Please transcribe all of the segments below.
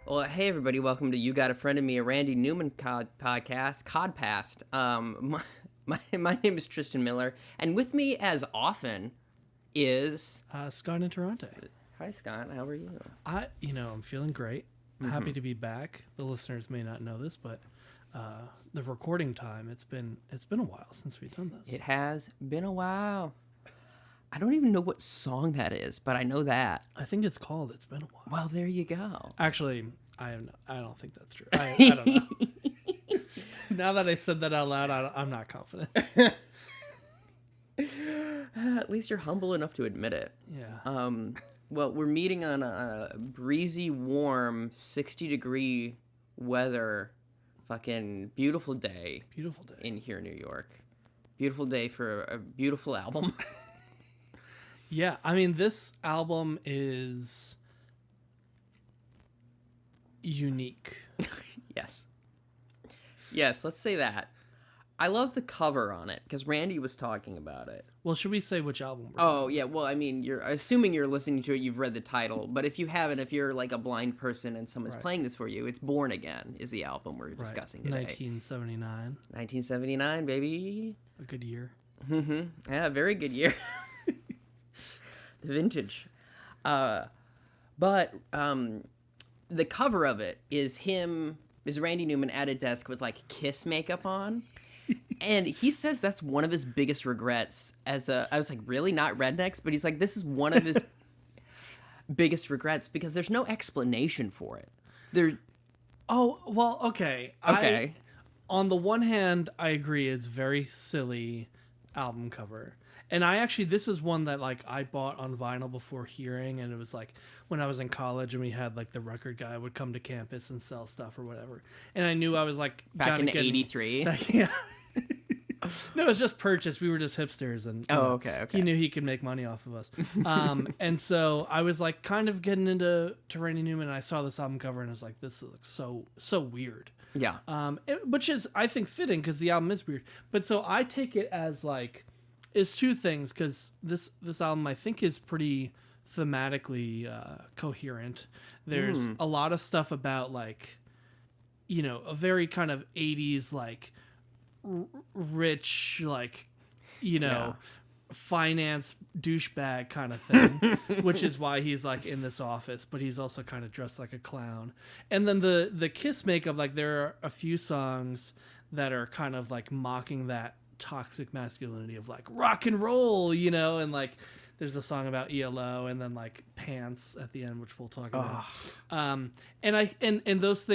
Well, hey everybody, welcome to You Got a Friend of Me, a Randy Newman podcast, Codpast. My name is Tristan Miller, and with me, as often, is Scott Interrante. Hi Scott, how are you? I'm feeling great. Happy to be back. The listeners may not know this, but the recording time, it's been a while since we've done this. It has been a while. I don't even know what song that is, but I know that. I think it's called "It's Been a While." Well, there you go. Actually, I don't think that's true. I don't know. Now that I said that out loud, I'm not confident. At least you're humble enough to admit it. Yeah. Well, we're meeting on a breezy, warm, 60-degree weather, fucking beautiful day. Beautiful day. In here in New York. Beautiful day for a beautiful album. Yeah, I mean, this album is unique. Yes, let's say that. I love the cover on it, because Randy was talking about it. Well, should we say which album we're Oh, yeah, well, I mean, you're assuming you're listening to it, you've read the title, but if you haven't, if you're like a blind person and someone's playing this for you, it's Born Again is the album we're discussing today. 1979. 1979, baby. A good year. Mm-hmm. Yeah, very good year. The vintage. But the cover of it is Randy Newman at a desk with like Kiss makeup on. And he says that's one of his biggest regrets I was like, really? Not Rednecks? But he's like, this is one of his biggest regrets because there's no explanation for it. Oh, well, okay. Okay. On the one hand, I agree it's very silly album cover. And this is one that like I bought on vinyl before hearing, and it was like when I was in college and we had like the record guy would come to campus and sell stuff or whatever. And I knew I was like back in 83. Yeah. No, it was just purchased. We were just hipsters, and okay. He knew he could make money off of us. And so I was like kind of getting into Randy Newman, and I saw this album cover, and I was like, this looks so weird. Yeah. Which is, I think, fitting because the album is weird. But so I take it as like, it's two things, because this album I think is pretty thematically coherent. There's a lot of stuff about like, a very kind of 80s like rich like, finance douchebag kind of thing, which is why he's like in this office, but he's also kind of dressed like a clown. And then the Kiss makeup, like there are a few songs that are kind of like mocking that toxic masculinity of like rock and roll, and like there's a song about ELO and then like Pants at the end, which we'll talk about. And those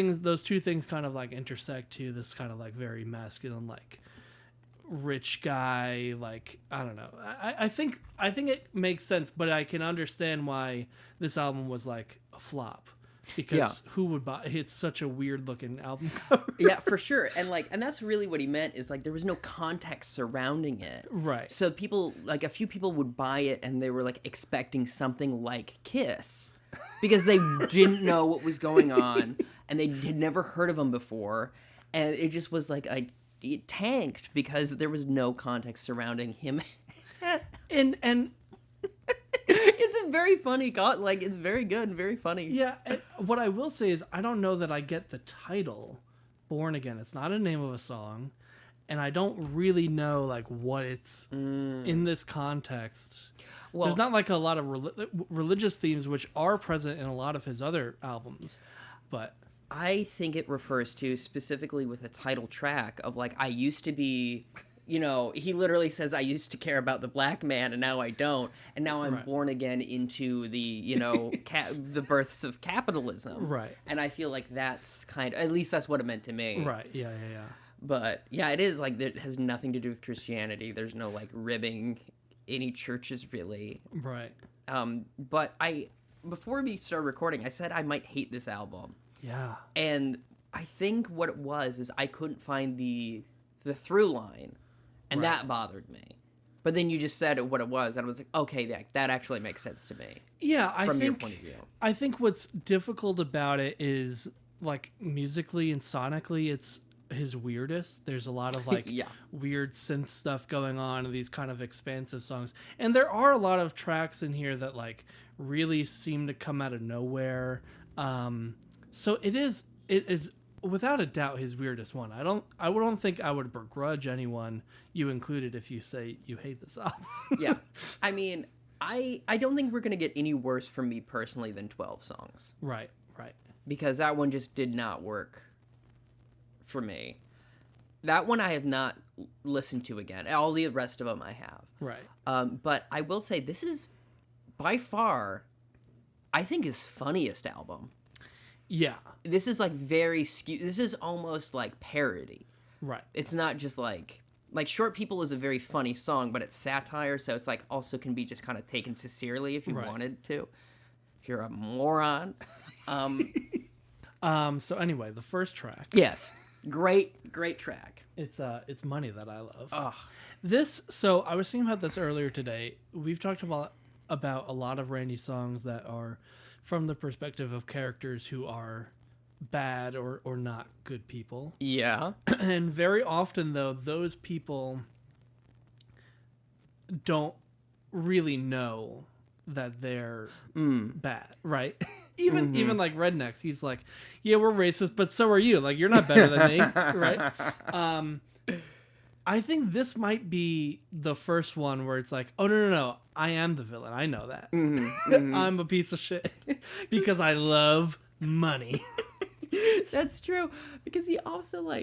two things kind of like intersect to this kind of like very masculine, like rich guy, like I don't know. I think it makes sense, but I can understand why this album was like a flop. Because who would buy? It's such a weird looking album cover. Yeah, for sure. And that's really what he meant, is like there was no context surrounding it. Right. So people, like a few people would buy it and they were like expecting something like Kiss because they didn't know what was going on and they had never heard of them before. And it just was like it tanked because there was no context surrounding him. and It's a very funny, like it's very good and very funny. Yeah, what I will say is I don't know that I get the title Born Again. It's not a name of a song, and I don't really know like what it's in this context. Well, there's not like a lot of religious themes, which are present in a lot of his other albums, but I think it refers to specifically with a title track of like, I used to be, he literally says, I used to care about the black man and now I don't. And now I'm born again into the, the births of capitalism. Right. And I feel like that's at least that's what it meant to me. Right. Yeah. But yeah, it is like, it has nothing to do with Christianity. There's no like ribbing any churches really. Right. But before we started recording, I said I might hate this album. Yeah. And I think what it was is I couldn't find the through line, and that bothered me. But then you just said what it was, and I was like, okay, that actually makes sense to me. Yeah, from your point of view. I think what's difficult about it is like musically and sonically, it's his weirdest. There's a lot of like weird synth stuff going on and these kind of expansive songs. And there are a lot of tracks in here that like really seem to come out of nowhere. So it is without a doubt his weirdest one. I don't think I would begrudge anyone you included if you say you hate this album. Yeah. I mean, I don't think we're going to get any worse from me personally than 12 songs. Right. Because that one just did not work for me. That one I have not listened to again. All the rest of them I have. Right. But I will say this is by far, I think, his funniest album. Yeah. This is like very skewed. This is almost like parody. Right. It's not just like Short People is a very funny song, but it's satire, so it's like also can be just kind of taken sincerely if you wanted to. If you're a moron. So anyway, the first track. Yes. Great track. It's Money that I love. Ugh. So I was thinking about this earlier today. We've talked about a lot of Randy songs that are from the perspective of characters who are bad or not good people. Yeah. And very often, though, those people don't really know that they're bad, right? Even like Rednecks, he's like, yeah, we're racist, but so are you. Like, you're not better than me, right? I think this might be the first one where it's like, oh, no, I am the villain. I know that. I'm a piece of shit because I love money. That's true. Because he also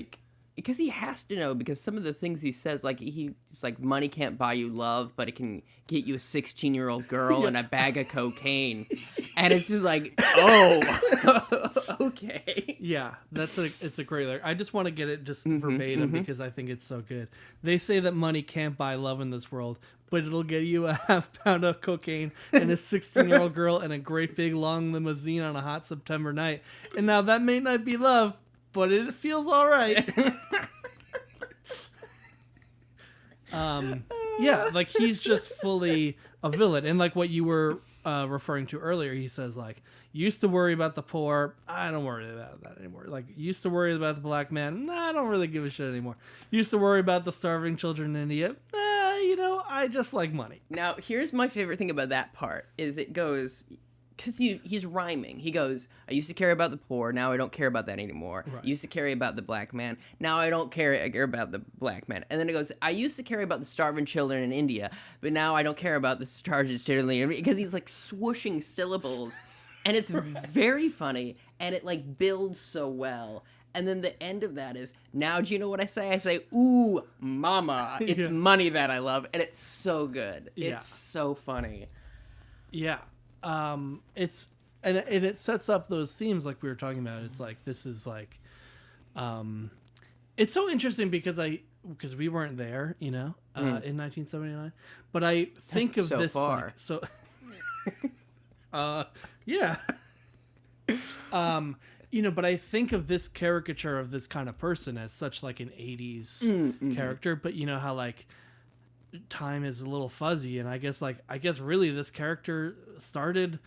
because he has to know, because some of the things he says, like he's like, money can't buy you love, but it can get you a 16-year-old girl and a bag of cocaine. And it's just like, oh, okay. Yeah, it's a great lyric. I just want to get it just verbatim because I think it's so good. They say that money can't buy love in this world, but it'll get you a half pound of cocaine and a 16-year-old girl and a great big long limousine on a hot September night. And now that may not be love, but it feels all right. Yeah, like he's just fully a villain. And like what you were referring to earlier, he says like, used to worry about the poor. I don't worry about that anymore. Like used to worry about the black man. Nah, I don't really give a shit anymore. Used to worry about the starving children in India. I just like money. Now, here's my favorite thing about that part is it goes, because he's rhyming. He goes, I used to care about the poor. Now I don't care about that anymore. Right. Used to care about the black man. Now I don't care about the black man. And then it goes, I used to care about the starving children in India, but now I don't care about the starving children in India. Because he's like swooshing syllables. And it's very funny. And it like builds so well. And then the end of that is, now do you know what I say? I say, ooh, mama. It's money that I love. And it's so good. Yeah. It's so funny. Yeah. It's and it sets up those themes like we were talking about. It's like this is like it's so interesting because we weren't there, in 1979. But I think of so this far. Like, so yeah. But I think of this caricature of this kind of person as such like an 80s character, but you know how like time is a little fuzzy, and I guess really this character started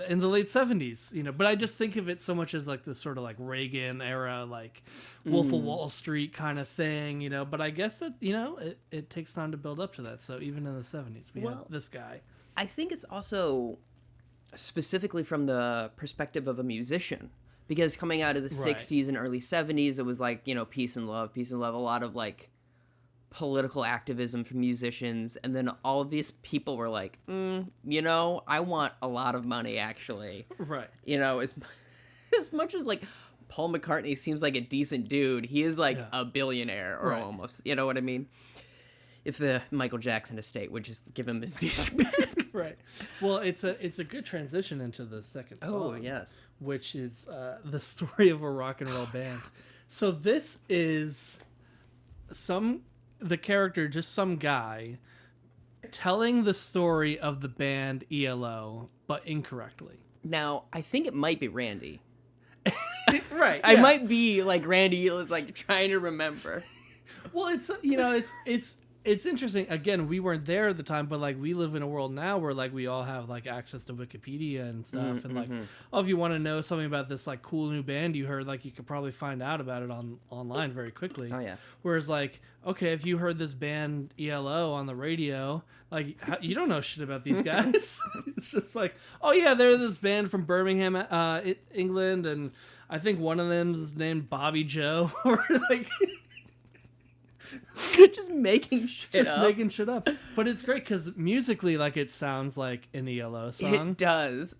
in the late 70s, but I just think of it so much as like this sort of like Reagan era, like Wolf of Wall Street kind of thing, but I guess that it takes time to build up to that. So even in the 70s we have this guy. I think it's also specifically from the perspective of a musician, because coming out of the 60s and early 70s, it was like, peace and love, a lot of like political activism from musicians, and then all of these people were like, I want a lot of money, actually. Right. As much as like Paul McCartney seems like a decent dude, he is like a billionaire or almost, you know what I mean? If the Michael Jackson estate would just give him his music back. Right. Well, it's a good transition into the second song. Oh, yes. Which is the story of a rock and roll band. So this is the character, just some guy, telling the story of the band ELO, but incorrectly. Now, I think it might be Randy. Right. I might be like Randy is like trying to remember. Well, it's it's interesting. Again, we weren't there at the time, but like we live in a world now where like we all have like access to Wikipedia and stuff, and like, oh, if you want to know something about this like cool new band you heard, like you could probably find out about it online very quickly. Oh yeah. Whereas like, okay, if you heard this band ELO on the radio, like you don't know shit about these guys. It's just like, oh yeah, they're this band from Birmingham, England, and I think one of them is named Bobby Joe, or like. Just making shit up. Making shit up. But it's great because musically, like, it sounds like an ELO song. It does.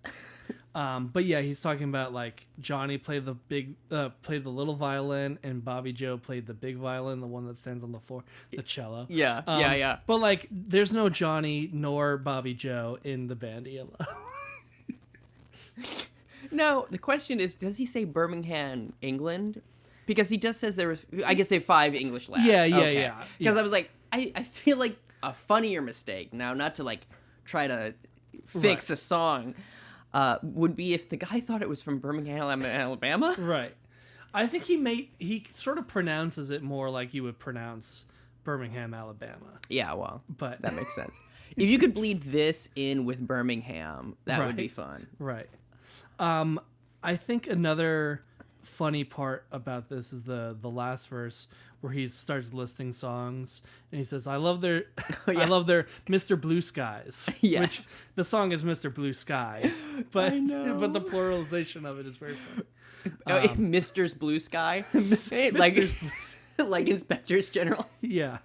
But yeah, he's talking about like Johnny played the little violin, and Bobby Joe played the big violin, the one that stands on the floor, the cello. Yeah, yeah. But like, there's no Johnny nor Bobby Joe in the band ELO. No, the question is, does he say Birmingham, England? Because he just says there was, I guess, 5 English lads. Yeah. Because I was like, I feel like a funnier mistake now, not to like try to fix a song, would be if the guy thought it was from Birmingham, Alabama. Right. I think he sort of pronounces it more like you would pronounce Birmingham, Alabama. Yeah, well, but that makes sense. If you could bleed this in with Birmingham, that would be fun. Right. I think another funny part about this is the last verse where he starts listing songs and he says, I love their Mr. Blue Skies. Yes. Which the song is Mr. Blue Sky, but the pluralization of it is very funny. Mr.'s Blue Sky. Like Inspectors General. Yeah.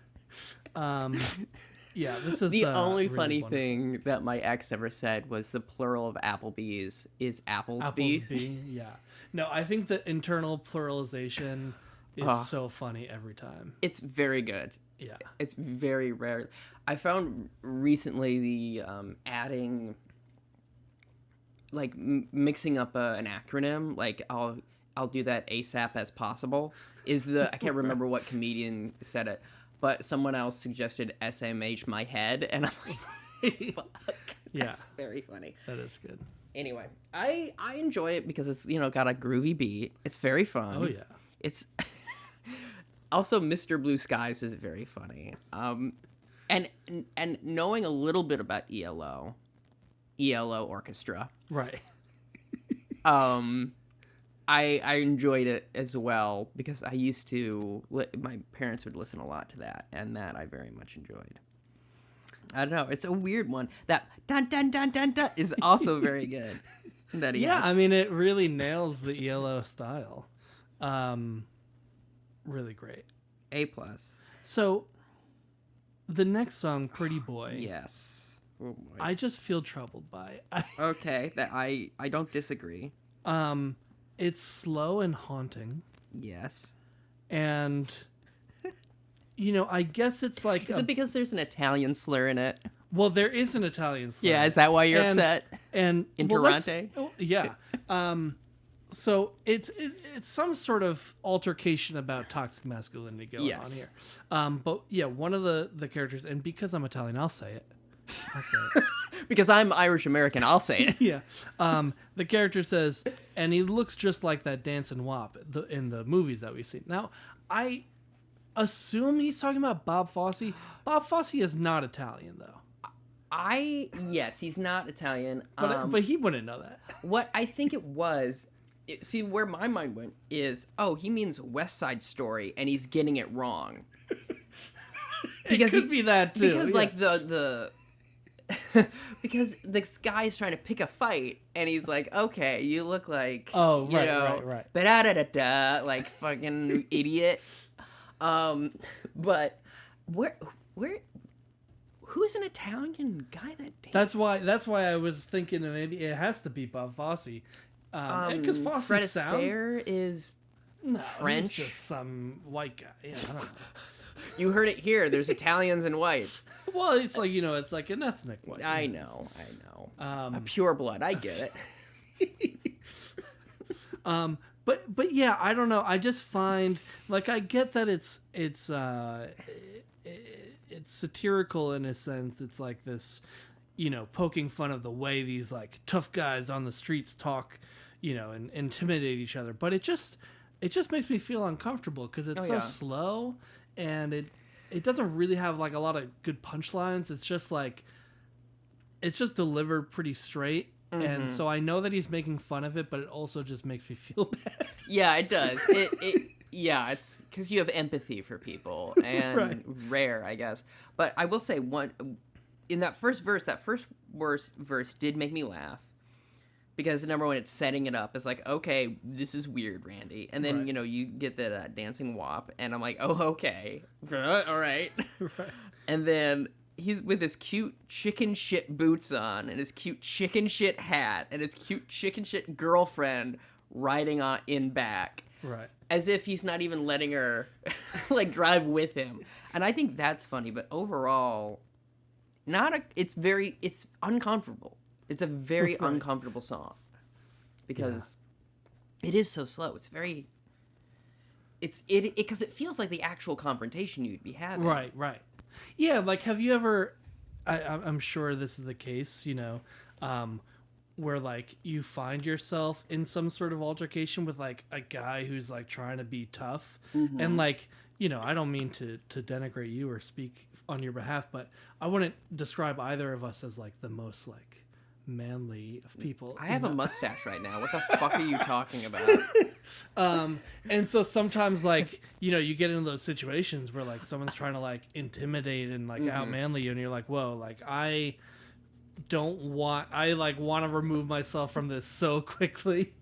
Yeah, this is the only really funny wonderful thing that my ex ever said was the plural of Applebee's is Applesby. Yeah. No, I think the internal pluralization is so funny every time. It's very good. Yeah. It's very rare. I found recently the adding, like mixing up an acronym, like I'll do that ASAP as possible, is I can't remember what comedian said it, but someone else suggested SMH my head, and I'm like, fuck. Yeah. That's very funny. That is good. Anyway, I enjoy it because it's, got a groovy beat. It's very fun. Oh, yeah. It's also Mr. Blue Skies is very funny. And knowing a little bit about ELO Orchestra. Right. I enjoyed it as well because I used to, my parents would listen a lot to that, and that I very much enjoyed. I don't know. It's a weird one. That dun dun dun dun dun is also very good. I mean, it really nails the ELO style. Really great. A+. So, the next song, Pretty Boy. Yes. Oh boy. I just feel troubled by it. Okay, that I don't disagree. It's slow and haunting. Yes. And I guess it's like... Is it because there's an Italian slur in it? Well, there is an Italian slur. Yeah, is that why you're upset? And Interrante? Yeah. So it's some sort of altercation about toxic masculinity going on here. But yeah, one of the characters, and because I'm Italian, I'll say it. Because I'm Irish American, I'll say it. Yeah. The character says, and he looks just like that dancing wop in the movies that we've seen. Now, I assume he's talking about Bob Fosse. Bob Fosse is not Italian, though. Yes, he's not Italian. But he wouldn't know that. What I think it was, see, where my mind went is, he means West Side Story, and he's getting it wrong. Because it could be that, too. Because, like, because this guy's trying to pick a fight, and he's like, okay, you look like, right. ba-da-da-da-da, like, fucking idiot. But where, who's an Italian guy that dances? That's why I was thinking that maybe it has to be Bob Fosse. Because Fosse Fred Astaire is French. He's just some white guy. Yeah, I don't know. You heard it here. There's Italians and whites. Well, it's like, it's like an ethnic white. I know. A pure blood. I get it. But yeah, I don't know. I just find, like, I get that it's satirical in a sense. It's like this, poking fun of the way these like tough guys on the streets talk, and intimidate each other. But it just makes me feel uncomfortable because it's so slow, and it doesn't really have like a lot of good punchlines. It's just like, it's just delivered pretty straight. And so I know that he's making fun of it, but it also just makes me feel bad. Yeah, it does. Yeah, it's because you have empathy for people, and Right. rare, I guess. But I will say, in that first verse did make me laugh. Because number one, it's setting it up. It's like, okay, this is weird, Randy. And then, Right. you get the dancing wop, and I'm like, oh, okay. All right. Right. And then he's with his cute chicken shit boots on, and his cute chicken shit hat, and his cute chicken shit girlfriend riding on in back. Right. As if he's not even letting her, like, drive with him. And I think that's funny, but overall, it's uncomfortable. It's a very uncomfortable song. Because it is so slow. It's very... Because it feels like the actual confrontation you'd be having. Right, right. Yeah, like, have you ever... I'm sure this is the case, where, like, you find yourself in some sort of altercation with, like, a guy who's, like, trying to be tough. Mm-hmm. And, like, I don't mean to denigrate you or speak on your behalf, but I wouldn't describe either of us as, like, the most, like, manly of people. I have a mustache right now. What the fuck are you talking about? And so sometimes, like, you get into those situations where, like, someone's trying to, like, intimidate and, like, out-manly you, and you're like, whoa, like, I want to remove myself from this so quickly,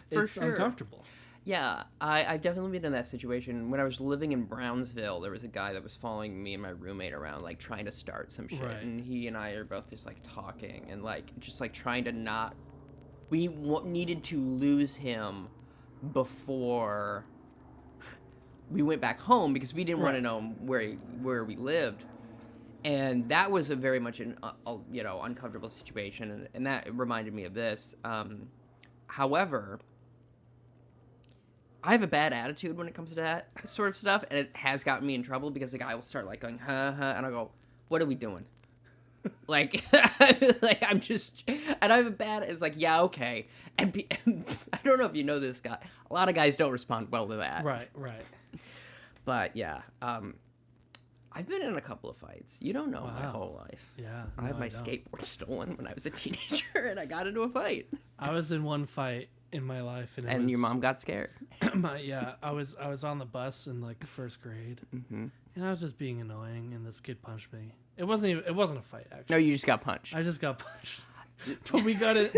For it's sure. uncomfortable. Yeah, I've definitely been in that situation. When I was living in Brownsville, there was a guy that was following me and my roommate around, like, trying to start some shit. Right. And he and I are both just, like, talking and, like, just, like, trying to not... We needed to lose him before we went back home because we didn't want to know where we lived. And that was a very much an uncomfortable situation, and that reminded me of this. However, I have a bad attitude when it comes to that sort of stuff, and it has gotten me in trouble because the guy will start, like, going, huh, and I'll go, what are we doing? Like, like, I'm just, and I have a bad, it's like, yeah, okay. And I don't know if you know this guy. A lot of guys don't respond well to that. Right, right. But, yeah, I've been in a couple of fights. You don't know my whole life. Yeah. I had my skateboard stolen when I was a teenager, and I got into a fight. I was in one fight in my life, and your mom got scared. I was on the bus in, like, first grade, and I was just being annoying, and this kid punched me. It wasn't a fight, actually. No, you just got punched. I just got punched.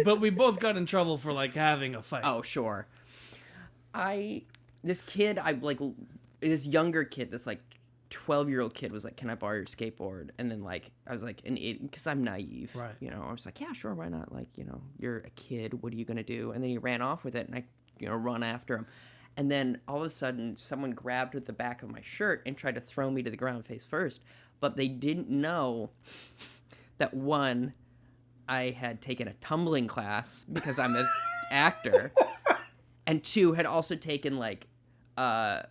But we both got in trouble for, like, having a fight. Oh, sure. This younger kid, this, like, 12-year-old kid was like, can I borrow your skateboard? And then, like, I was like, because I'm naive. Right. I was like, yeah, sure, why not? Like, you're a kid, what are you going to do? And then he ran off with it, and I, run after him. And then all of a sudden, someone grabbed at the back of my shirt and tried to throw me to the ground face first. But they didn't know that, one, I had taken a tumbling class because I'm an actor, and two, had also taken, like I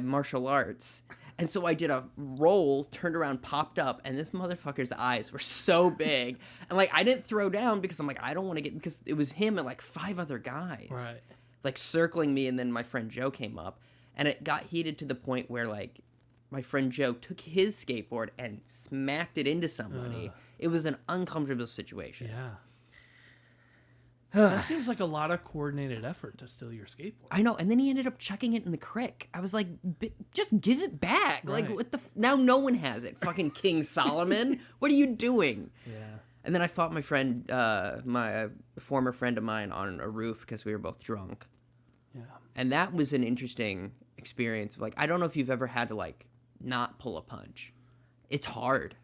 martial arts. And so I did a roll, turned around, popped up, and this motherfucker's eyes were so big. And, like, I didn't throw down because I'm like, I don't want to get... Because it was him and, like, 5 other guys. Right. Like, circling me, and then my friend Joe came up. And it got heated to the point where, like, my friend Joe took his skateboard and smacked it into somebody. It was an uncomfortable situation. Yeah. That seems like a lot of coordinated effort to steal your skateboard. I know, and then he ended up chucking it in the creek. I was like, just give it back. Right. Like, what the... Now no one has it. Fucking King Solomon. What are you doing? Yeah. And then I fought my friend, my former friend of mine on a roof because we were both drunk. Yeah. And that was an interesting experience. Like, I don't know if you've ever had to, like, not pull a punch. It's hard.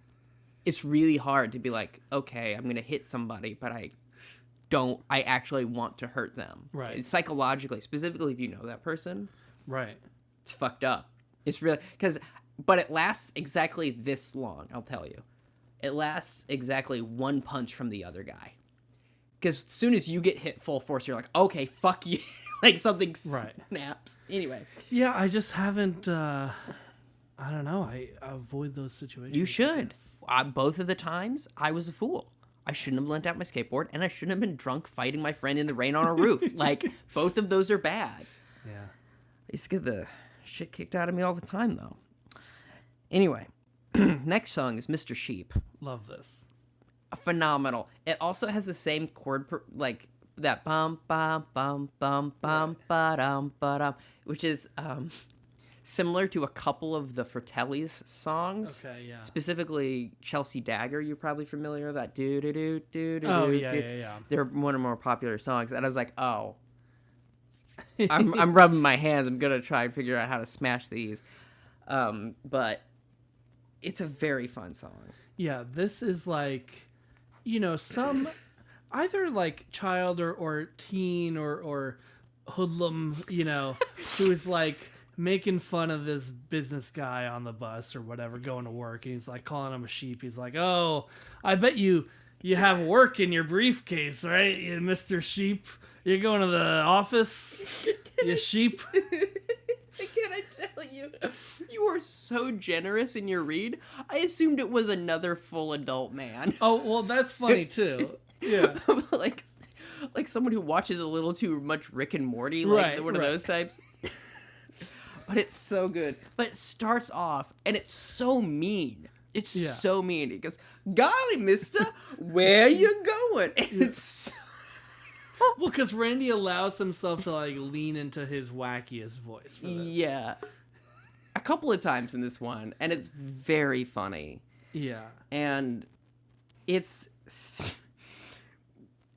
It's really hard to be like, okay, I'm going to hit somebody, but I actually want to hurt them. Right. Psychologically, specifically if you know that person. Right. It's fucked up. It's really... But it lasts exactly this long, I'll tell you. It lasts exactly one punch from the other guy. Because as soon as you get hit full force, you're like, okay, fuck you. Like, something snaps. Anyway. Yeah, I just haven't... I don't know. I avoid those situations. You should. Both of the times, I was a fool. I shouldn't have lent out my skateboard, and I shouldn't have been drunk fighting my friend in the rain on a roof. Like, both of those are bad. Yeah. I used to get the shit kicked out of me all the time, though. Anyway, next song is Mr. Sheep. Love this. Phenomenal. It also has the same chord, like that bum bum bum bum bum ba dum ba dum, which is similar to a couple of the Fratelli's songs. Okay, yeah. Specifically, Chelsea Dagger. You're probably familiar with that. Do do do do do. Oh yeah. They're one of the more popular songs, and I was like, oh, I'm rubbing my hands. I'm gonna try and figure out how to smash these. But it's a very fun song. Yeah, this is like, some either like child or teen or hoodlum, who's like making fun of this business guy on the bus or whatever going to work, and he's like calling him a sheep. He's like, "Oh, I bet you have work in your briefcase, right, you Mr. Sheep? You're going to the office, you sheep." Can I tell you, you are so generous in your read. I assumed it was another full adult man. Oh, well, that's funny too. Yeah. like someone who watches a little too much Rick and Morty, like one of those types. But it's so good. But it starts off, and it's so mean. It's so mean. It goes, "Golly, mister, where you going?" And it's so... Well, because Randy allows himself to like lean into his wackiest voice for this. Yeah. A couple of times in this one, and it's very funny. Yeah. And it's...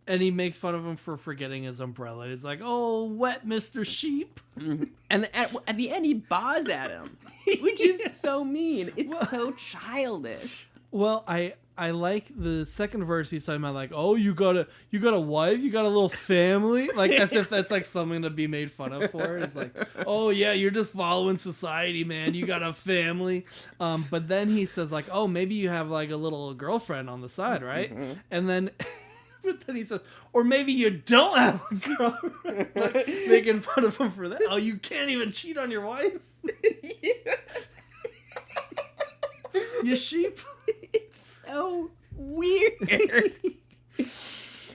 And he makes fun of him for forgetting his umbrella. He's like, "Oh, wet Mr. Sheep." Mm-hmm. And at the end, he baws at him, which is so mean. It's so childish. Well, I like the second verse. He's talking about like, "Oh, you got a wife, you got a little family," like as if that's like something to be made fun of for. It's like, "Oh yeah, you're just following society, man. You got a family." But then he says like, "Oh, maybe you have like a little girlfriend on the side, right?" Mm-hmm. And then. But then he says, "Or maybe you don't have a girlfriend," like, making fun of him for that. "Oh, you can't even cheat on your wife." You sheep. It's so weird. And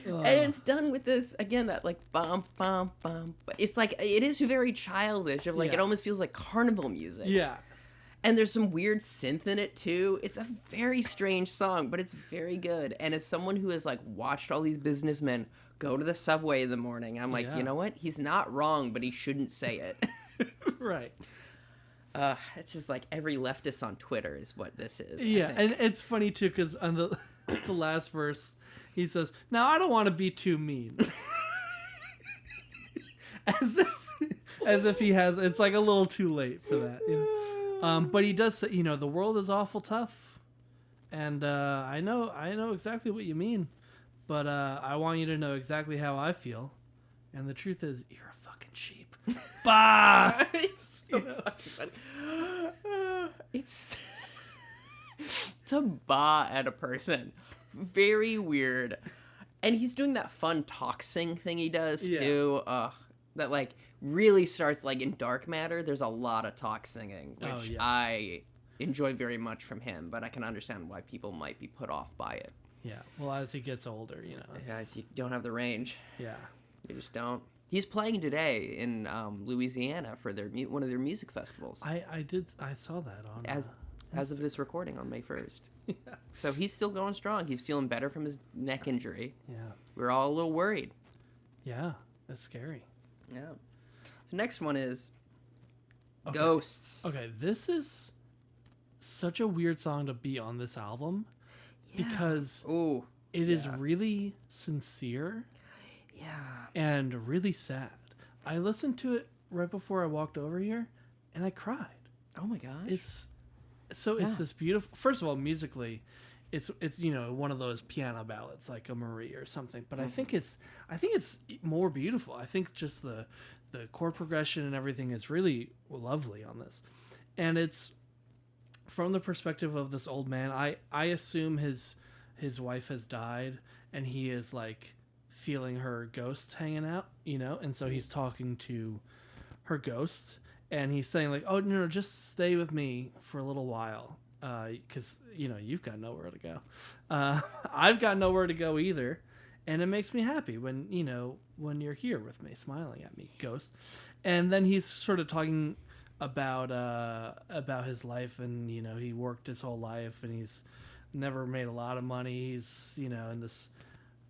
it's done with this again, that like bum bum bum. It's like it is very childish. Of like it almost feels like carnival music. Yeah. And there's some weird synth in it too. It's a very strange song, but it's very good. And as someone who has like watched all these businessmen go to the subway in the morning, I'm like, you know what? He's not wrong, but he shouldn't say it. Right. It's just like every leftist on Twitter is what this is. Yeah, and it's funny too because on the last verse he says, "Now I don't want to be too mean," as if he has. It's like a little too late for that. But he does say, the world is awful tough, and I know exactly what you mean, but I want you to know exactly how I feel, and the truth is, you're a fucking sheep. Bah! It's so fucking funny. It's to bah at a person, very weird, and he's doing that fun talk sing thing he does too. That like. Really starts like in Dark Matter. There's a lot of talk singing, which I enjoy very much from him, but I can understand why people might be put off by it. Yeah, well, as he gets older, Yeah, you don't have the range. Yeah, you just don't. He's playing today in Louisiana for one of their music festivals. I saw that on as of this recording on May 1st. Yeah. So he's still going strong. He's feeling better from his neck injury. Yeah, we're all a little worried. Yeah, that's scary. Yeah. The next one is Ghosts. Okay, this is such a weird song to be on this album because it is really sincere and really sad. I listened to it right before I walked over here and I cried. Oh my gosh. It's this beautiful, first of all, musically, it's one of those piano ballads like a Marie or something, but I think it's more beautiful. I think just the chord progression and everything is really lovely on this. And it's from the perspective of this old man. I assume his wife has died and he is like feeling her ghost hanging out, and so he's talking to her ghost and he's saying like, "Oh, no, just stay with me for a little while. Because, you've got nowhere to go. I've got nowhere to go either. And it makes me happy when you're here with me, smiling at me, ghost." And then he's sort of talking about his life, and you know, he worked his whole life and he's never made a lot of money. He's, you know, in this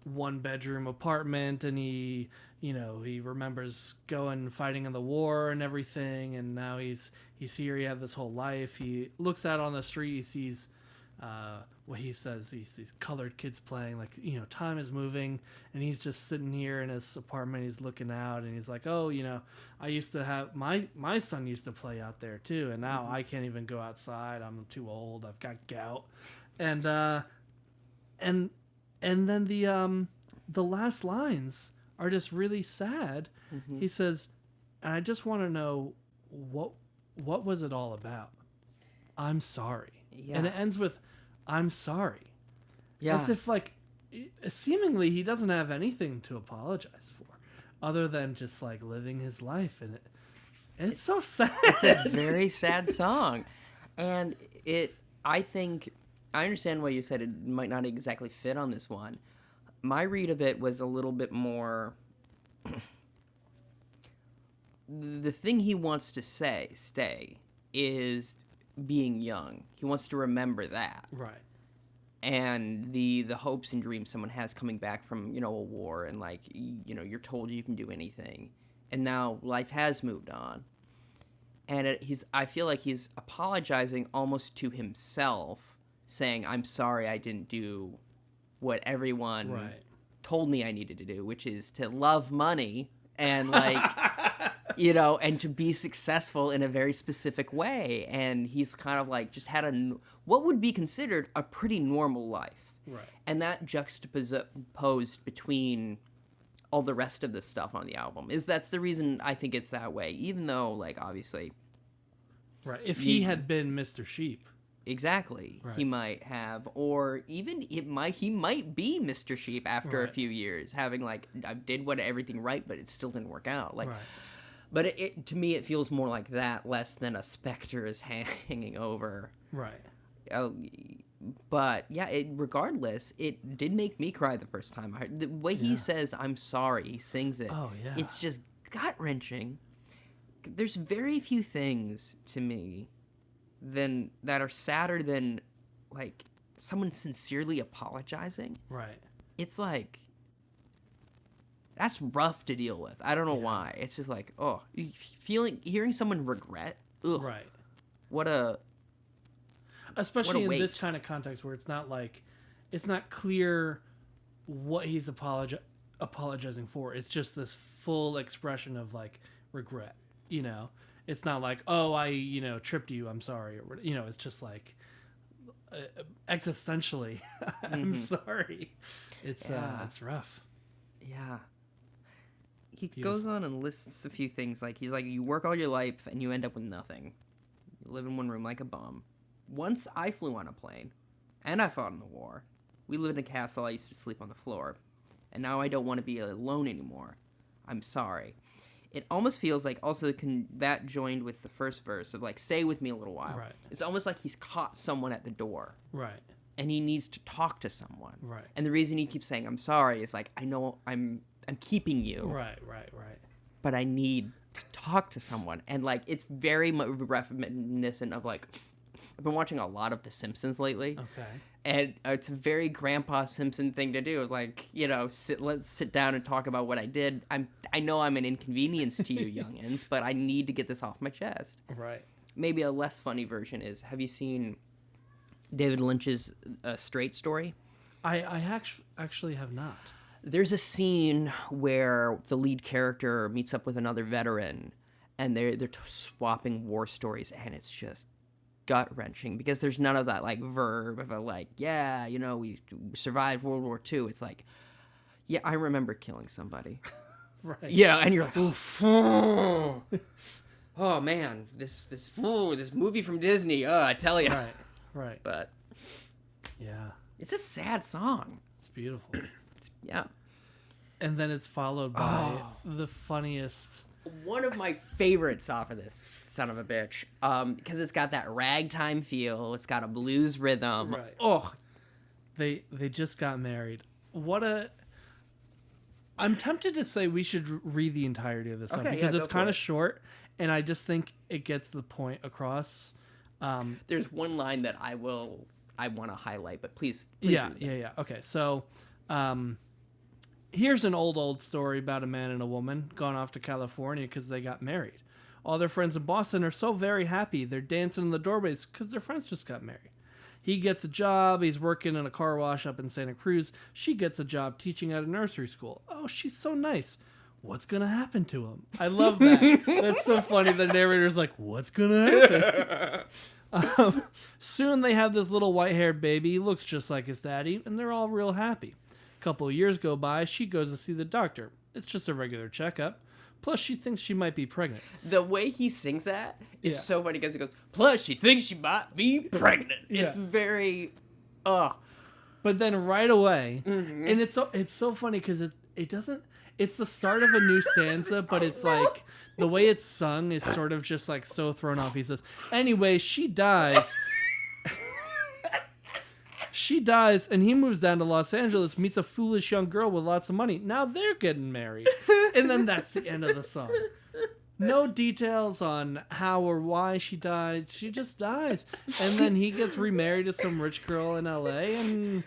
1-bedroom apartment, and he, you know, he remembers going fighting in the war and everything, and now he's here. He had this whole life. He looks out on the street, he sees what he says, he sees colored kids playing, like, you know, time is moving, and he's just sitting here in his apartment. He's looking out and he's like, oh, you know, I used to have my son used to play out there too, and now I can't even go outside. I'm too old. I've got gout. And then the last lines are just really sad. He says, and I just want to know what was it all about? I'm sorry. Yeah. And it ends with, I'm sorry. Yeah. As if, like, seemingly he doesn't have anything to apologize for other than just, like, living his life. And it's so sad. It's a very sad song. And I think, I understand why you said it might not exactly fit on this one. My read of it was a little bit more... the thing he wants to stay, is being young. He wants to remember that. Right. And the hopes and dreams someone has coming back from, you know, a war, and, like, you know, you're told you can do anything. And now life has moved on. And I feel like he's apologizing almost to himself, saying, I'm sorry I didn't do what everyone told me I needed to do, which is to love money and, like, you know, and to be successful in a very specific way. And he's kind of, like, just had what would be considered a pretty normal life. Right. And that juxtaposed between all the rest of the stuff on the album that's the reason I think it's that way, even though, like, obviously... Right. If he had been Mr. Sheep... Exactly. Right. He might have, or even he might be Mr. Sheep after a few years, having, like, I did everything right, but it still didn't work out. Like, but it to me, it feels more like that, less than a specter is hanging over. Right. But yeah, regardless, it did make me cry the first time I heard the way he says "I'm sorry." He sings it. Oh yeah. It's just gut wrenching. There's very few things to me that are sadder than, like, someone sincerely apologizing. Right. It's like, that's rough to deal with. I don't know why. It's just like, oh, hearing someone regret. Ugh. Right. Especially in this kind of context where it's not clear what he's apologizing for. It's just this full expression of, like, regret, you know? It's not like, oh, I, you know, tripped you, I'm sorry. Or, you know, it's just like, existentially, I'm sorry. It's rough. Yeah. He goes on and lists a few things. Like, he's like, you work all your life and you end up with nothing. You live in one room like a bum. Once I flew on a plane, and I fought in the war. We lived in a castle. I used to sleep on the floor. And now I don't want to be alone anymore. I'm sorry. It almost feels like also that joined with the first verse of, like, stay with me a little while. Right. It's almost like he's caught someone at the door. Right. And he needs to talk to someone. Right. And the reason he keeps saying I'm sorry is, like, I know I'm keeping you. Right. But I need to talk to someone. And, like, it's very reminiscent of, like, I've been watching a lot of The Simpsons lately. Okay. And it's a very Grandpa Simpson thing to do. It's like, you know, let's sit down and talk about what I did. I know I'm an inconvenience to you youngins, but I need to get this off my chest. Right. Maybe a less funny version is, have you seen David Lynch's Straight Story? I actually have not. There's a scene where the lead character meets up with another veteran, and they're swapping war stories, and it's just gut-wrenching because there's none of that, like, verb of a, like, yeah, you know, we survived World War II. It's like, yeah, I remember killing somebody. Right. Yeah, and you're like, oof. Oh man, this movie from Disney. I tell you. Right. But yeah, it's a sad song. It's beautiful. Yeah. And then it's followed by the funniest. One of my favorites off of this son of a bitch, because it's got that ragtime feel. It's got a blues rhythm. Right. Oh, they just got married. I'm tempted to say we should read the entirety of this song because it's kind of short, and I just think it gets the point across. There's one line that I want to highlight, but please Yeah. read it. Okay, so here's an old story about a man and a woman gone off to California because they got married. All their friends in Boston are so very happy. They're dancing in the doorways because their friends just got married. He gets a job. He's working in a car wash up in Santa Cruz. She gets a job teaching at a nursery school. Oh, she's so nice. What's going to happen to him? I love that. That's so funny. The narrator's like, what's going to happen? Soon they have this little white-haired baby. He looks just like his daddy, and they're all real happy. A couple of years go by. She goes to see the doctor. It's just a regular checkup. Plus, she thinks she might be pregnant. The way he sings that is so funny because he goes, plus she thinks she might be pregnant. Yeah. It's very, But then right away, and it's so funny because it doesn't, it's the start of a new stanza, but it's like, the way it's sung is sort of just like so thrown off. He says, anyway, she dies. She dies, and he moves down to Los Angeles, meets a foolish young girl with lots of money. Now they're getting married. And then that's the end of the song. No details on how or why she died. She just dies. And then he gets remarried to some rich girl in L.A., and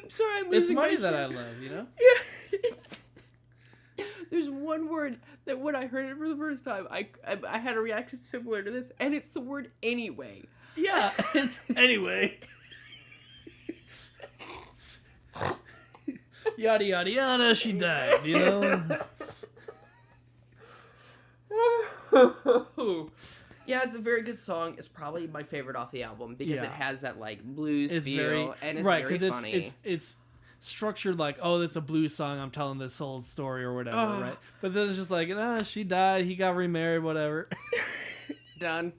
I'm sorry, I'm it's losing money my that I shit. love, you know? Yeah, there's one word that when I heard it for the first time, I had a reaction similar to this, and it's the word anyway. Yeah. Anyway. Yada, yada, yada, she died, you know? Yeah, it's a very good song. It's probably my favorite off the album because it has that like blues feel and it's very funny. It's structured like, oh, it's a blues song. I'm telling this old story or whatever, right? But then it's just like, she died. He got remarried, whatever. Done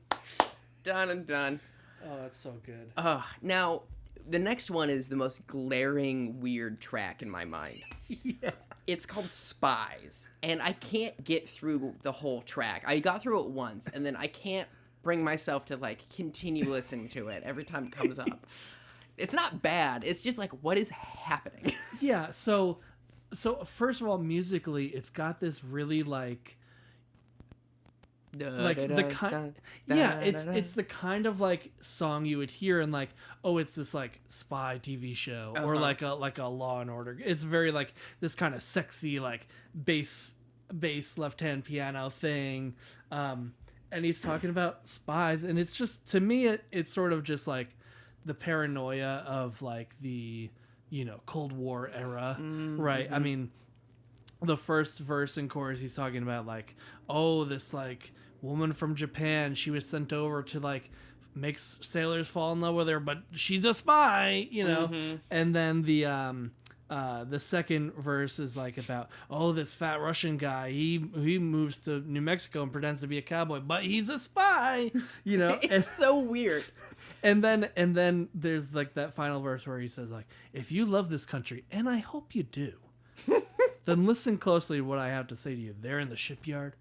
and done. Oh, that's so good. Now, the next one is the most glaring weird track in my mind. Yeah. It's called Spies, and I can't get through the whole track. I got through it once, and then I can't bring myself to, like, continue listening to it every time it comes up. It's not bad. It's just, like, what is happening? Yeah, so first of all, musically, it's got this really, like the kind, it's the kind of like song you would hear in like, oh, it's this like spy TV show or like a Law and Order. It's very like this kind of sexy like bass left hand piano thing, and he's talking about spies, and it's just, to me, it's sort of just like the paranoia of like the Cold War era, right? I mean, the first verse and chorus, he's talking about like, oh, this like woman from Japan, she was sent over to like make sailors fall in love with her, but she's a spy, And then the second verse is like about, oh, this fat Russian guy, he moves to New Mexico and pretends to be a cowboy, but he's a spy, It's so weird. And then there's like that final verse where he says like, if you love this country, and I hope you do, then listen closely to what I have to say to you. They're in the shipyard,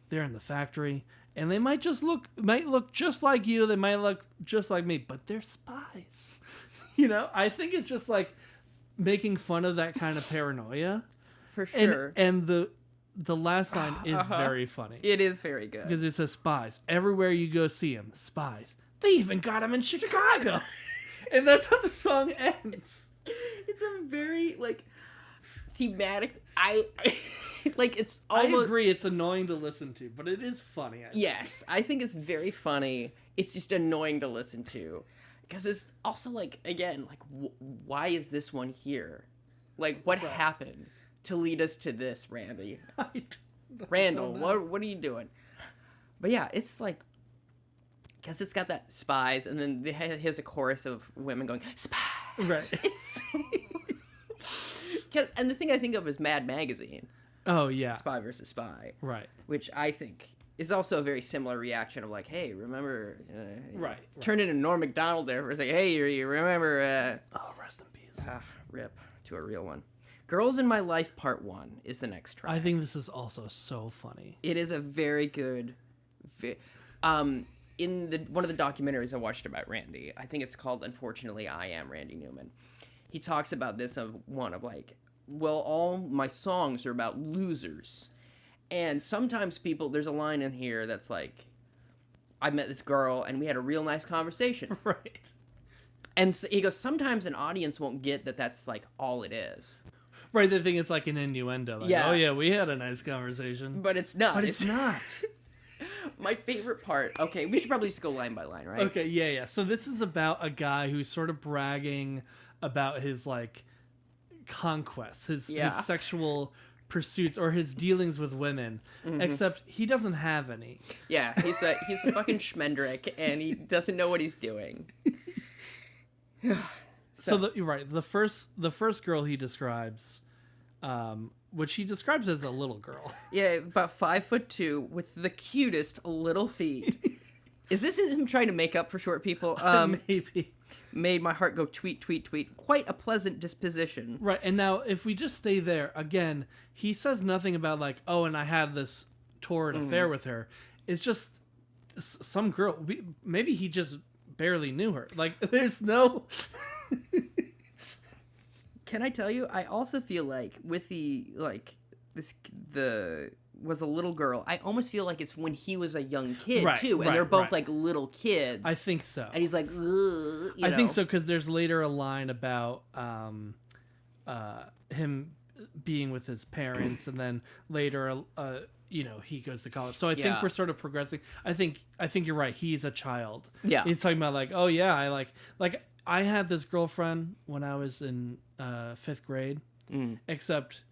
they're in the factory, and they might look just like you, they might look just like me, but they're spies. I think it's just like making fun of that kind of paranoia. For sure. And the last line is very funny. It is very good. Because it says spies. Everywhere you go see them, spies. They even got them in Chicago. And that's how the song ends. It's a very, like, thematic. Like, it's almost... I agree, it's annoying to listen to, but it is funny. Yes, I think it's very funny. It's just annoying to listen to. Because it's also, like, again, like, why is this one here? Like, what happened to lead us to this, Randy? Randall, what are you doing? But yeah, it's like, because it's got that spies, and then it has a chorus of women going, spies! Right. It's so... And the thing I think of is Mad Magazine. Oh, yeah. Spy versus Spy. Right. Which I think is also a very similar reaction of like, hey, remember... Right. Turn into Norm Macdonald there for a second. Hey, you remember... oh, rest in peace. Rip to a real one. Girls in My Life Part 1 is the next track. I think this is also so funny. It is a very good... in one of the documentaries I watched about Randy, I think it's called Unfortunately I Am Randy Newman. He talks about this of like, well, all my songs are about losers. And sometimes there's a line in here that's like, I met this girl and we had a real nice conversation. Right. And so he goes, sometimes an audience won't get that that's like all it is. Right, they think it's like an innuendo. Like, Yeah. oh yeah, we had a nice conversation. But it's not. But it's not. My favorite part. Okay, we should probably just go line by line, right? Okay, yeah. So this is about a guy who's sort of bragging about his like conquests, his sexual pursuits or his dealings with women. Except he doesn't have any. Yeah, he's a fucking schmendrick and he doesn't know what he's doing. You're right. The first girl he describes, which he describes as a little girl. Yeah, about 5'2" with the cutest little feet. Is this him trying to make up for short people? Maybe. Made my heart go tweet, tweet, tweet. Quite a pleasant disposition. Right, and now if we just stay there, again, he says nothing about like, oh, and I had this torrid affair with her. It's just some girl. Maybe he just barely knew her. Like, there's no... Can I tell you, I also feel like with was a little girl, I almost feel like it's when he was a young kid, too. And they're both, like, little kids. I think so. And he's like, ugh, I think so, because there's later a line about him being with his parents, and then later, he goes to college. So I think we're sort of progressing. I think you're right. He's a child. Yeah. He's talking about, like, oh, yeah, I had this girlfriend when I was in 5th grade, except...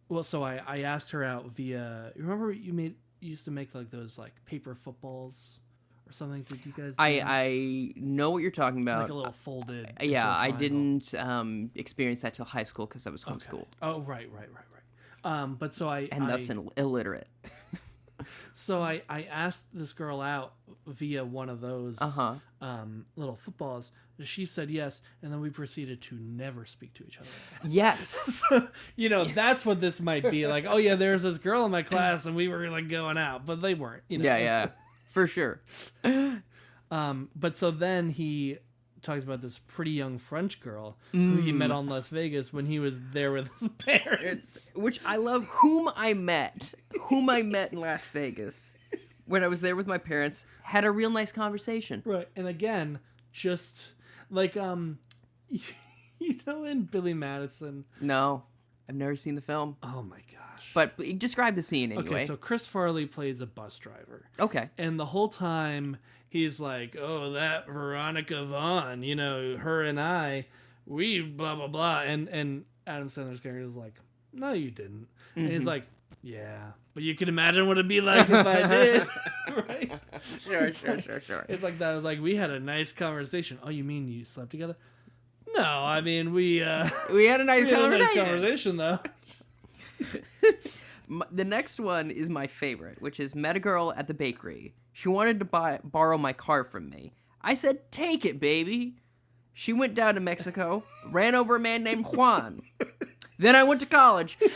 Well, so I asked her out via. You remember you used to make like those like paper footballs or something? Did you guys? I know what you're talking about. Like a little folded. Yeah, I didn't experience that till high school because I was homeschooled. Okay. Oh, right. But so thus illiterate. So I asked this girl out via one of those little footballs. She said yes, and then we proceeded to never speak to each other again. Yes. That's what this might be. Like, oh yeah, there's this girl in my class, and we were like going out, but they weren't. Yeah, for sure. But so then he talks about this pretty young French girl who he met on Las Vegas when he was there with his parents. Which I love. Whom I met in Las Vegas when I was there with my parents, had a real nice conversation. Right, and again, just like in Billy Madison. No, I've never seen the film. Oh my gosh! But describe the scene anyway. Okay, so Chris Farley plays a bus driver. Okay, and the whole time he's like, "Oh, that Veronica Vaughn, her and I, we blah blah blah," and Adam Sandler's character is like, "No, you didn't," and he's like, "Yeah, but you can imagine what it'd be like if I did." Right? Sure. It's like that. I was like, we had a nice conversation. Oh, you mean you slept together? No, I mean we had a nice conversation though. The next one is my favorite, which is met a girl at the bakery. She wanted to borrow my car from me. I said, "Take it, baby." She went down to Mexico, ran over a man named Juan. Then I went to college. The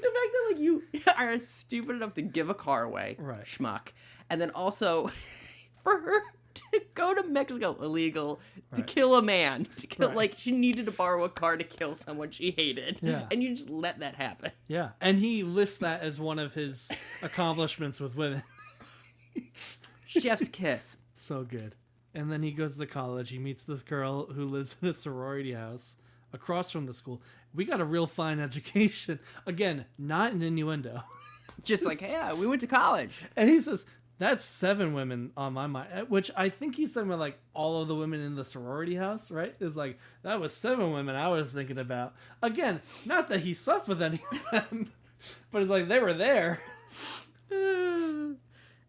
fact that like you are stupid enough to give a car away, right? Schmuck, and then also for her to go to Mexico illegal to kill a man, like she needed to borrow a car to kill someone she hated, and you just let that happen. Yeah, and he lists that as one of his accomplishments with women. Chef's kiss, so good. And then he goes to college. He meets this girl who lives in a sorority house across from the school. We got a real fine education. Again, not an innuendo. Just like, yeah, we went to college. And he says, that's 7 women on my mind. Which I think he's talking about like all of the women in the sorority house, right? It's like, that was 7 women I was thinking about. Again, not that he slept with any of them, but it's like they were there. And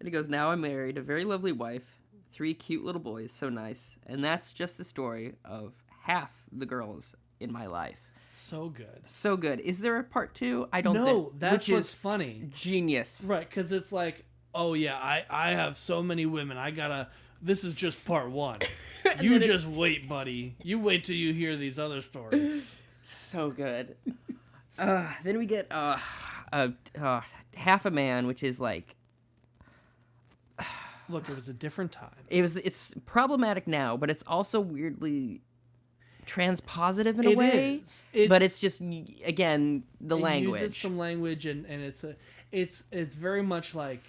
he goes, now I'm married, a very lovely wife, 3 cute little boys, so nice. And that's just the story of half the girls in my life. So good. So good. Is there a part 2? I don't know. No, that's what's funny. Genius. Right, because it's like, oh yeah, I have so many women. This is just part 1. You just wait, buddy. You wait till you hear these other stories. So good. Then we get half a man, which is like... Look, it was a different time. It's problematic now, but it's also weirdly transpositive in a way. But it's just, again, the language. It uses some language, and it's very much like,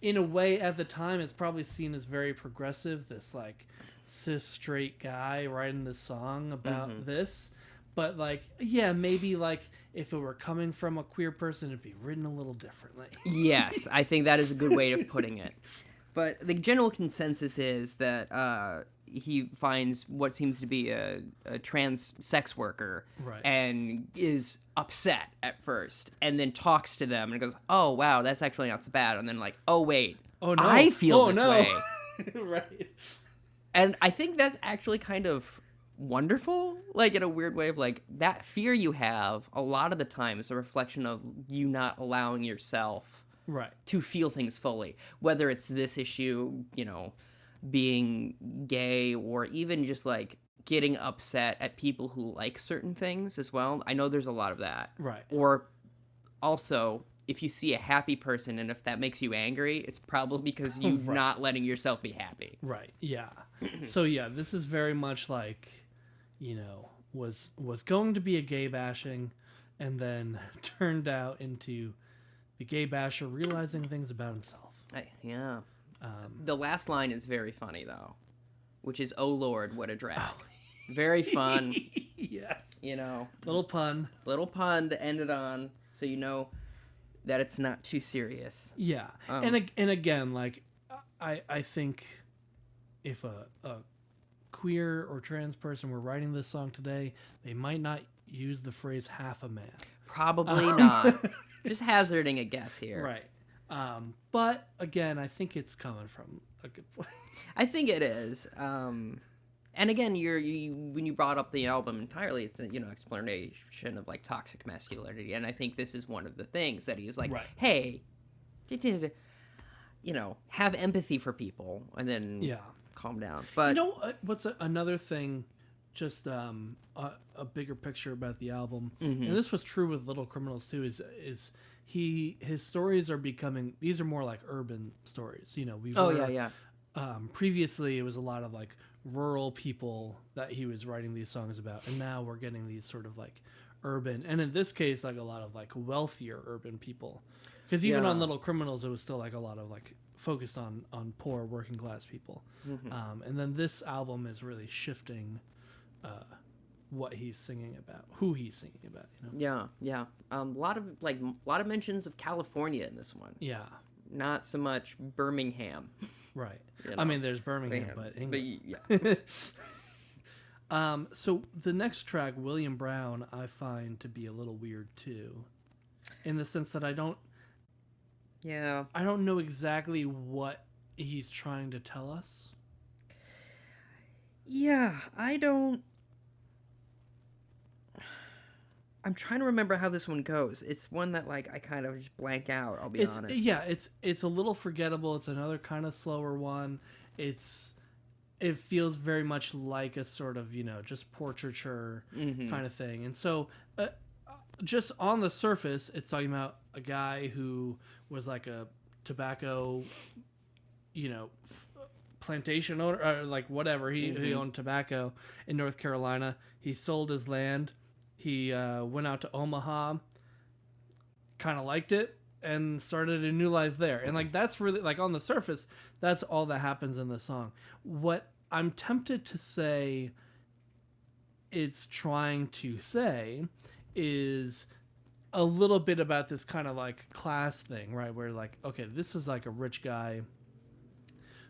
in a way, at the time, it's probably seen as very progressive. This like cis straight guy writing this song about this, but like, yeah, maybe like if it were coming from a queer person, it'd be written a little differently. Yes, I think that is a good way of putting it. But the general consensus is that he finds what seems to be a trans sex worker, right, and is upset at first, and then talks to them and goes, "Oh wow, that's actually not so bad." And then like, "Oh wait, oh no, I feel this way." Right. And I think that's actually kind of wonderful, like in a weird way of like that fear you have a lot of the time is a reflection of you not allowing yourself right to feel things fully, whether it's this issue, being gay, or even just like getting upset at people who like certain things as well. I know there's a lot of that. Right. Or also, if you see a happy person and if that makes you angry, it's probably because you're right. not letting yourself be happy. Right. Yeah. So yeah, this is very much like, was going to be a gay bashing, and then turned out into the gay basher realizing things about himself. Yeah. The last line is very funny though, which is, "Oh Lord, what a drag." Very fun. Yes. Little pun to end it on, so you know that it's not too serious. Yeah. And again, like, I think if a queer or trans person were writing this song today, they might not use the phrase "half a man." Probably not. Just hazarding a guess here. Right. But again, I think it's coming from a good place. I think it is. And again, when you brought up the album entirely, it's an explanation of like toxic masculinity, and I think this is one of the things that he's like, right. Hey, have empathy for people, and then calm down. But what's another thing? Just a bigger picture about the album, and this was true with Little Criminals too. Is his stories are becoming, these are more like urban stories. Previously it was a lot of like rural people that he was writing these songs about, and now we're getting these sort of like urban, and in this case like a lot of like wealthier urban people, because even on Little Criminals it was still like a lot of like focused on poor working class people. And then this album is really shifting what he's singing about, who he's singing about. Yeah. A lot of mentions of California in this one. Yeah. Not so much Birmingham. Right. I mean, there's Birmingham, but England. Yeah. So the next track, William Brown, I find to be a little weird too, in the sense that I don't know exactly what he's trying to tell us. Yeah, I'm trying to remember how this one goes. It's one that like I kind of just blank out, I'll be honest. Yeah, it's a little forgettable. It's another kind of slower one. It feels very much like a sort of, just portraiture kind of thing. And so just on the surface, it's talking about a guy who was like a tobacco, plantation owner, or like whatever. He owned tobacco in North Carolina. He sold his land. He went out to Omaha, kind of liked it, and started a new life there. And like that's really, like, on the surface, that's all that happens in the song. What I'm tempted to say it's trying to say is a little bit about this kind of like class thing, right? Where like, okay, this is like a rich guy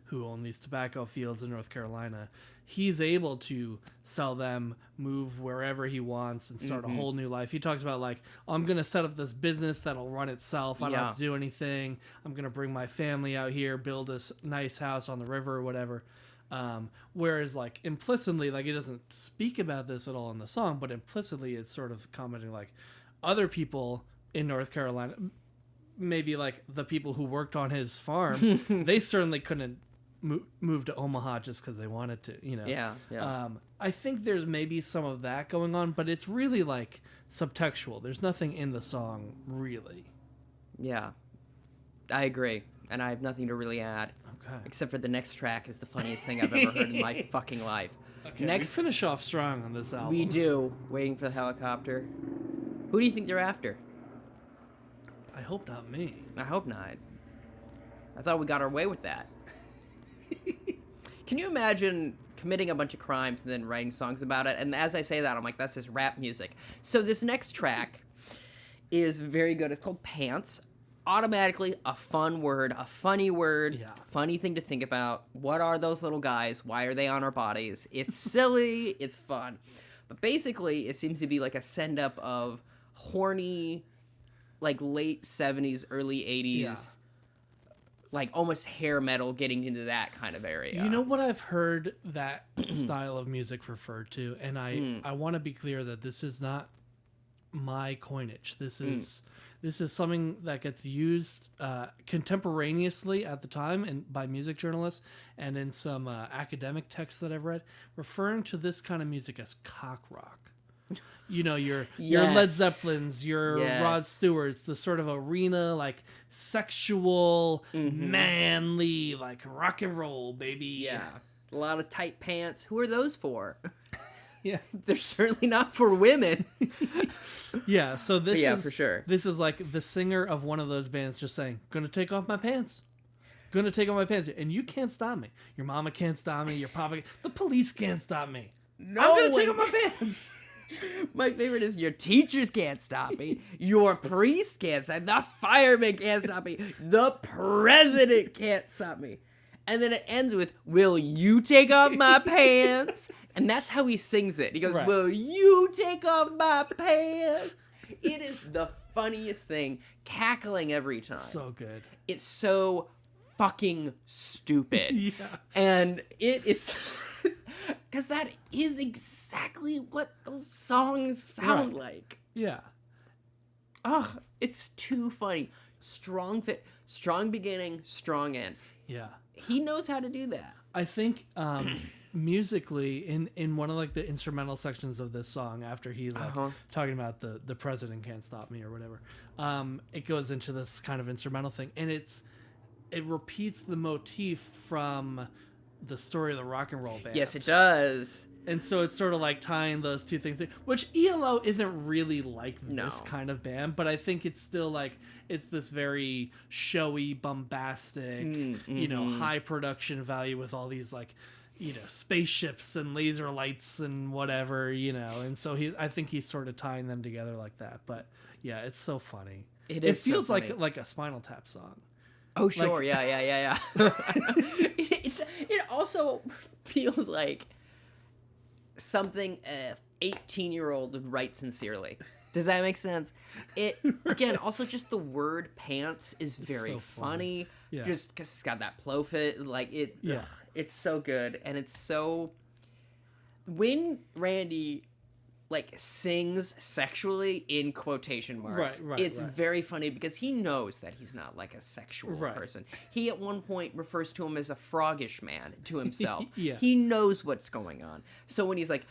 who owned these tobacco fields in North Carolina. He's able to sell them, move wherever he wants, and start a whole new life. He talks about like, I'm going to set up this business that'll run itself. I don't have to do anything. I'm going to bring my family out here, build this nice house on the river or whatever. Whereas like implicitly, like, it doesn't speak about this at all in the song, but implicitly it's sort of commenting like other people in North Carolina, maybe like the people who worked on his farm, they certainly couldn't move to Omaha just because they wanted to, Yeah. I think there's maybe some of that going on, but it's really like subtextual. There's nothing in the song really. Yeah, I agree, and I have nothing to really add. Okay. Except for the next track is the funniest thing I've ever heard in my fucking life. Okay, Next, we finish off strong on this album. we do. Waiting for the helicopter. Who do you think they're after? I hope not me. I hope not. I thought we got our way with that. Can you imagine committing a bunch of crimes and then writing songs about it? And as I say that, I'm like, that's just rap music. So this next track is very good. It's called Pants. Automatically a fun word, a funny word, funny thing to think about. What are those little guys? Why are they on our bodies? It's silly, it's fun. But basically, it seems to be like a send-up of horny, like late 70s, early 80s, like almost hair metal, getting into that kind of area. You know what I've heard that style of music referred to? And I want to be clear that this is not my coinage. This is something that gets used contemporaneously at the time and by music journalists and in some academic texts that I've read, referring to this kind of music as cock rock. You know, your Led Zeppelins, your Rod Stewarts, the sort of arena, like sexual, manly, like rock and roll, baby. Yeah. A lot of tight pants. Who are those for? Yeah. They're certainly not for women. Yeah, so this is for sure. This is like the singer of one of those bands just saying, "Gonna take off my pants. Gonna take off my pants." And you can't stop me. Your mama can't stop me. Your papa, the police can't stop me. No I'm gonna one take off my pants. My favorite is your teachers can't stop me. Your priest can't stop me. The fireman can't stop me. The president can't stop me. And then it ends with, "Will you take off my pants?" And that's how he sings it. He goes, Right. "Will you take off my pants?" It is the funniest thing. Cackling every time. So good. It's so fucking stupid. Yeah. And it is... Because that is exactly what those songs sound like. Yeah. Oh, it's too funny. Strong beginning, strong end. Yeah. He knows how to do that. I think musically in one of like the instrumental sections of this song, after he like talking about the president can't stop me or whatever, it goes into this kind of instrumental thing, and it repeats the motif from the story of the rock and roll band. Yes, it does. And so it's sort of like tying those two things in, which ELO isn't really like this kind of band, but I think it's still like, it's this very showy, bombastic, you know, high production value with all these like, you know, spaceships and laser lights and whatever, you know. And so I think he's sort of tying them together like that. But yeah, it's so funny. It feels so funny. like a Spinal Tap song. Oh, sure. Like, yeah. It also feels like something a 18-year-old would write sincerely. Does that make sense? It again, also just the word pants is very so funny. Yeah. Just because it's got that flow fit, like it. Yeah, it's so good, and it's so. When Randy, like, sings sexually in quotation marks, it's very funny because he knows that he's not like a sexual person. He at one point refers to him as a froggish man to himself. He knows what's going on. So when he's like,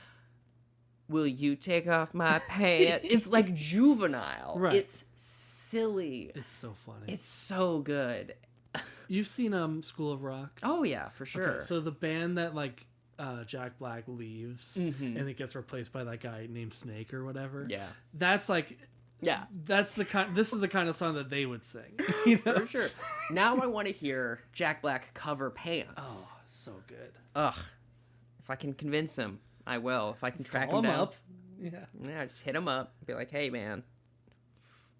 "Will you take off my pants?" It's like juvenile. It's silly. It's so funny. It's so good. You've seen School of Rock? Oh yeah, for sure. Okay, so the band that like Jack Black leaves and it gets replaced by that guy named Snake or whatever. Yeah. That's like that's the kind this is the kind of song that they would sing. You know? For sure. Now I want to hear Jack Black cover Pants. Oh, so good. Ugh. If I can convince him, I will. If I can track him down. Up. Yeah, just hit him up. Be like, "Hey man,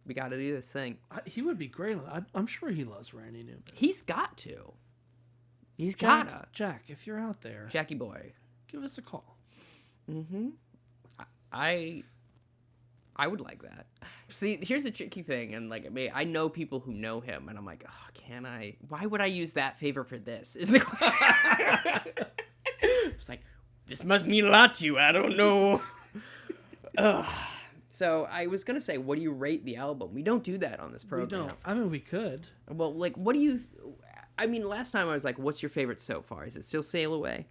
we got to do this thing." He would be great. I'm sure he loves Randy Newman. He's got to. He's gotta. Jack, if you're out there, Jackie boy, give us a call. I would like that. See, here's the tricky thing, and like, I know people who know him, and I'm like, oh, can I? Why would I use that favor for this? Is the it's like, this must mean a lot to you. I don't know. So I was gonna say, what do you rate the album? We don't do that on this program. We don't. I mean, we could. Well, like, what do you? I mean, last time I was like, what's your favorite so far? Is it still Sail Away?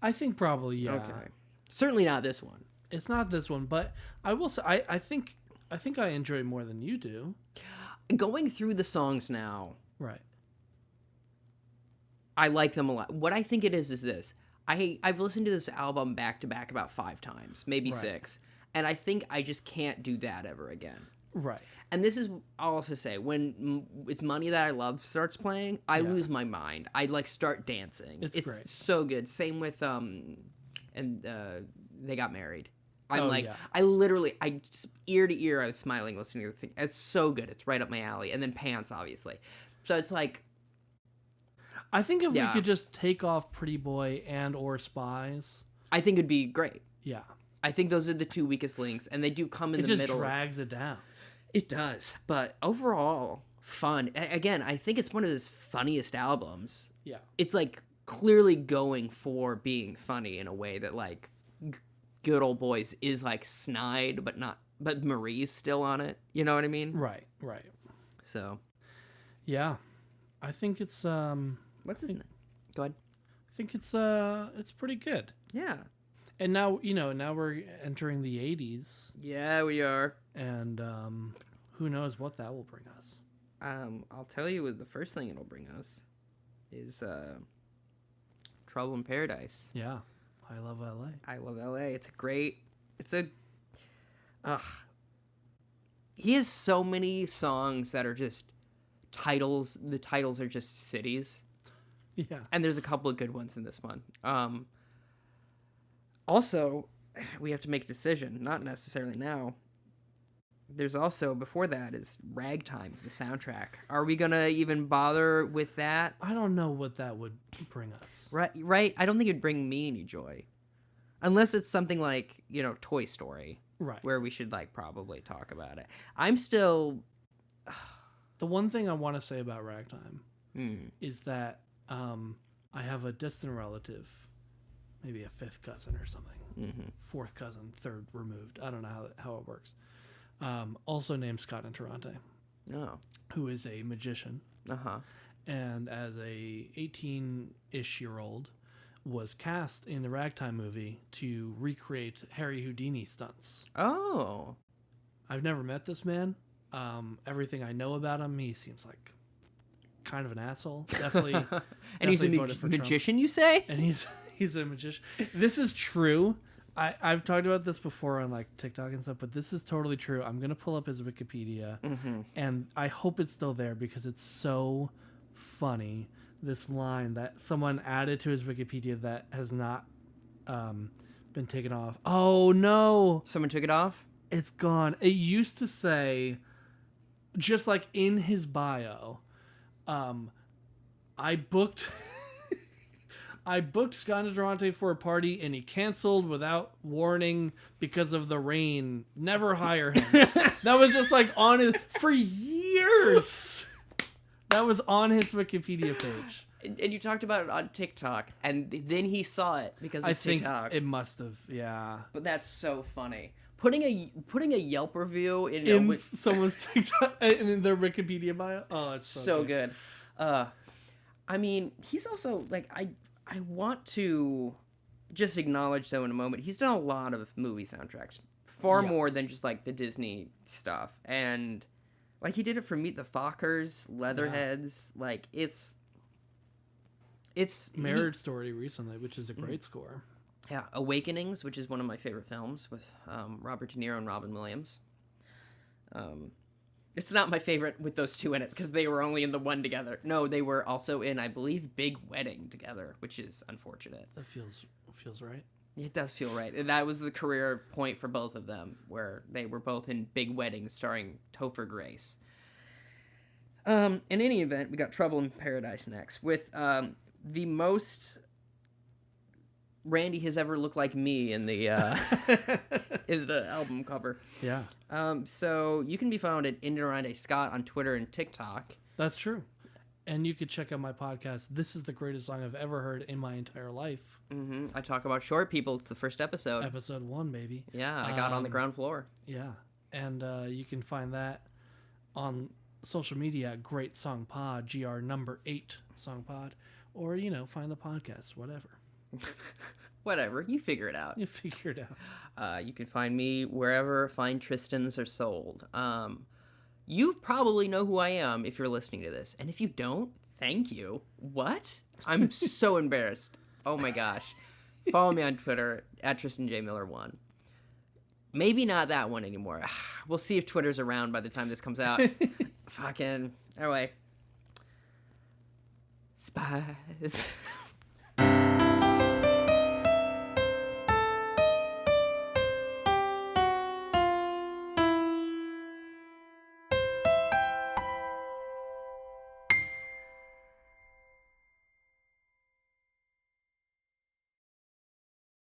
I think probably, yeah. Okay. Certainly not this one. It's not this one, but I will say, I think I enjoy it more than you do. Going through the songs now. Right. I like them a lot. What I think it is this. I've listened to this album back to back about 5 times, maybe Right. 6, and I think I just can't do that ever again. Right. And this is, I'll also say, when it's Money That I Love starts playing, I lose my mind. I like start dancing. It's great. So good. Same with They Got Married. I'm Oh, like, yeah. I literally, ear to ear, I was smiling listening to the thing. It's so good. It's right up my alley. And then Pants, obviously. So it's like, I think if we Yeah. could just take off Pretty Boy and or Spies, I think it'd be great. yeah, I think those are the 2 weakest links, and they do come in it the just middle. drags it down. It does, but overall, fun. Again, I think it's one of his funniest albums. Yeah. It's like clearly going for being funny in a way that like Good Old Boys is like snide, but Marie's still on it. You know what I mean? Right. So, Yeah. I think it's what's his name? Go ahead. I think it's pretty good. Yeah. And now, now we're entering the 80s, Yeah, we are. and who knows what that will bring us. I'll tell you what the first thing it'll bring us is Trouble in Paradise. Yeah. I love LA. I love LA. He has so many songs that are just titles. The titles are just cities. Yeah. And there's a couple of good ones in this one. Also, we have to make a decision. Not necessarily now. There's also, before that, is Ragtime, the soundtrack. Are we going to even bother with that? I don't know what that would bring us. Right? I don't think it'd bring me any joy. Unless it's something like, Toy Story. Right. Where we should, probably talk about it. I'm still... The one thing I want to say about Ragtime is that I have a distant relative, maybe a 5th cousin or something, 4th cousin, 3rd removed. I don't know how it works. Also named Scott Interrante, Oh. who is a magician, Uh-huh. and as a 18-ish-year-old was cast in the Ragtime movie to recreate Harry Houdini stunts. Oh. I've never met this man. Everything I know about him, he seems like kind of an asshole. Definitely. And he's a definitely voted for Trump. magician, you say? And he's a magician. This is true. I've talked about this before on TikTok and stuff, but this is totally true. I'm gonna pull up his Wikipedia, and I hope it's still there because it's so funny. This line that someone added to his Wikipedia that has not been taken off. Oh no! Someone took it off? It's gone. It used to say, just like in his bio, I booked Scott Interrante for a party and he canceled without warning because of the rain. Never hire him. That was just on his for years. That was on his Wikipedia page. And you talked about it on TikTok, and then he saw it because of I think TikTok. it must have, yeah. But that's so funny. Putting a Yelp review In someone's TikTok in their Wikipedia bio. Oh, it's so good. I mean, he's also I want to just acknowledge though in a moment. He's done a lot of movie soundtracks, far more than just the Disney stuff, and he did it for Meet the Fockers, Leatherheads. It's Marriage Story recently, which is a great score. Yeah, Awakenings, which is one of my favorite films with Robert De Niro and Robin Williams. It's not my favorite with those two in it because they were only in the one together. No, they were also in, I believe, Big Wedding together, which is unfortunate. That feels right. It does feel right. And that was the career point for both of them, where they were both in Big Wedding starring Topher Grace. In any event, we got Trouble in Paradise next with the most Randy has ever looked like me in the in the album cover. Yeah. So you can be found at Interrante Scott on Twitter and TikTok. That's true. And you could check out my podcast. This is the greatest song I've ever heard in my entire life. Mm-hmm. I talk about short people. It's the first episode. Episode 1, baby. Yeah, I got on the ground floor. Yeah. And you can find that on social media, Great Song Pod, GR number 8 Song Pod. Or, find the podcast, whatever. Whatever, you figure it out. You figure it out. You can find me wherever fine Tristans are sold. You probably know who I am if you're listening to this. And if you don't, thank you. What? I'm so embarrassed. Oh my gosh. Follow me on Twitter at Tristan J. Miller 1. Maybe not that one anymore. We'll see if Twitter's around by the time this comes out. Fucking. Anyway. Spies.